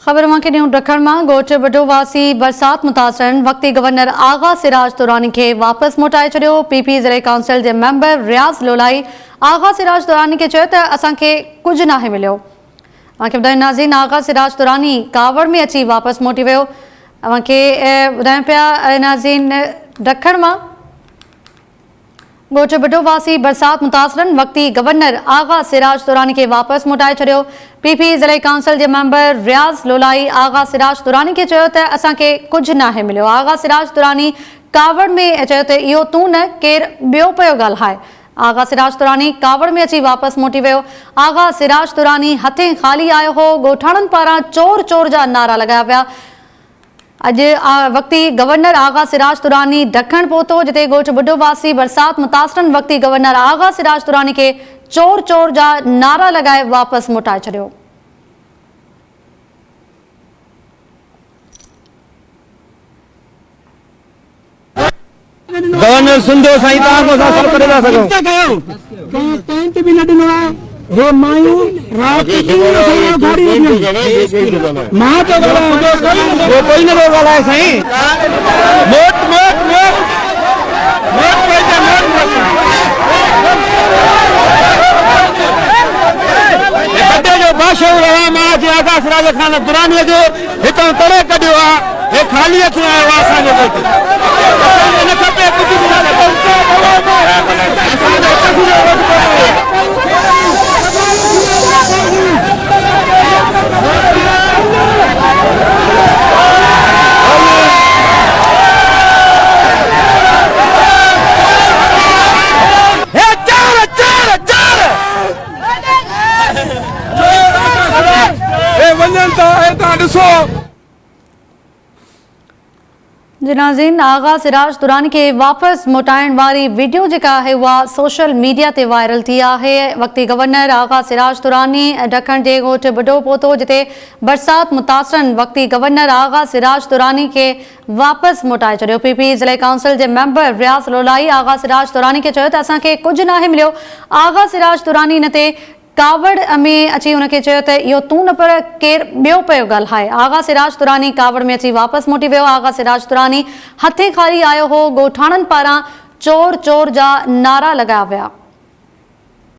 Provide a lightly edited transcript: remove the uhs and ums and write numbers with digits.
खबर मां ॾियूं ॾखण मां ॻोठ बडोवासी बरसात मुतासिरनि वक़्ती गवर्नर आगा सिराज दुरानी खे वापसि मोटाए छॾियो। पीपी ज़िले काउंसिल जे मेंबर रियाज़ लोलाई आगा सिराज दुरानी खे चयो त असांखे कुझु नाहे मिलियो। तव्हांखे ॿुधायूं नाज़रीन, आगा सिराज दुरानी कावड़ में अची वापसि मोटी वियो। तव्हांखे ॿुधायूं पिया नाज़रीन, ॾखण मां ॻोठ बडोवासी बरसात मुतासिरनि वक़्ती गवर्नर आगा सिराज दुरानी खे वापसि मोटाए छॾियो। पीपी ज़िले काउंसिल जे मेंबर रियाज़ लोलाई आगा सिराज दुरानी खे चयो त असांखे कुझु नाहे मिलियो। आगा सिराज दुरानी कावड़ में चयो त इहो तूं न केरु ॿियो पियो ॻाल्हाए। आगा सिराज दुरानी कावड़ में अची वापसि मोटी वियो। आगा सिराज दुरानी हथे ख़ाली आयो हो। ॻोठाणनि पारां चोर चोर जा नारा लॻाया विया। अॼु वक़्ती गवर्नर आगा सिराज दुरानी ॾखण पहुतो, जिते ॻोठ बडोवासी बरसात मुतासिरनि वक़्ती गवर्नर आगा सिराज दुरानी खे चोर चोर जा नारा लगाए वापसि मोटाए छॾियो। गवर्नर सुंदो साईं तव्हां को सां करे था सघो टेंट भी न ॾिनो आहे। हे मायूं रात जो गाड़ी मां तो वो कोई न ॻाल्हाए साईं। मोट मोट मोट मोट पैसा मोट बड्डे जो बादशाह रहा मां जे आगा सिराज खान दुरानी जो हितां तरे कढियो आहे। हे ख़ाली हथ आयो आहे असांजो ॻोठ। असांखे न खपे कुझु बि न नाज़रीन, आगा सिराज दुरानी के वापस मोटाइण वारी वीडियो जेका है वह सोशल मीडिया ते वायरल थी आहे। वक़्ती गवर्नर आगा सिराज दुरानी ॾखण जे ॻोठ बडो पहुतो, जिते बरसात मुतासिरनि वक़्ती गवर्नर आगा सिराज दुरानी के वापसि मोटाए छॾियो। पीपी ज़िले काउंसिल जे मेंबर रियाज़ लोलाई आगा सिराज दुरानी खे चयो त असांखे कुझु नाहे मिलियो। आगा सिराज दुरानी हिन ते कावड़ में अची उनखे चयो त इहो तूं न पर केरु ॿियो पियो ॻाल्हाए। आगा सिराज दुरानी कावड़ में अची वापसि मोटी वियो। आगा सिराज दुरानी हथे ख़ाली आयो हो। ॻोठाणनि पारां चोर चोर जा नारा लॻाया विया।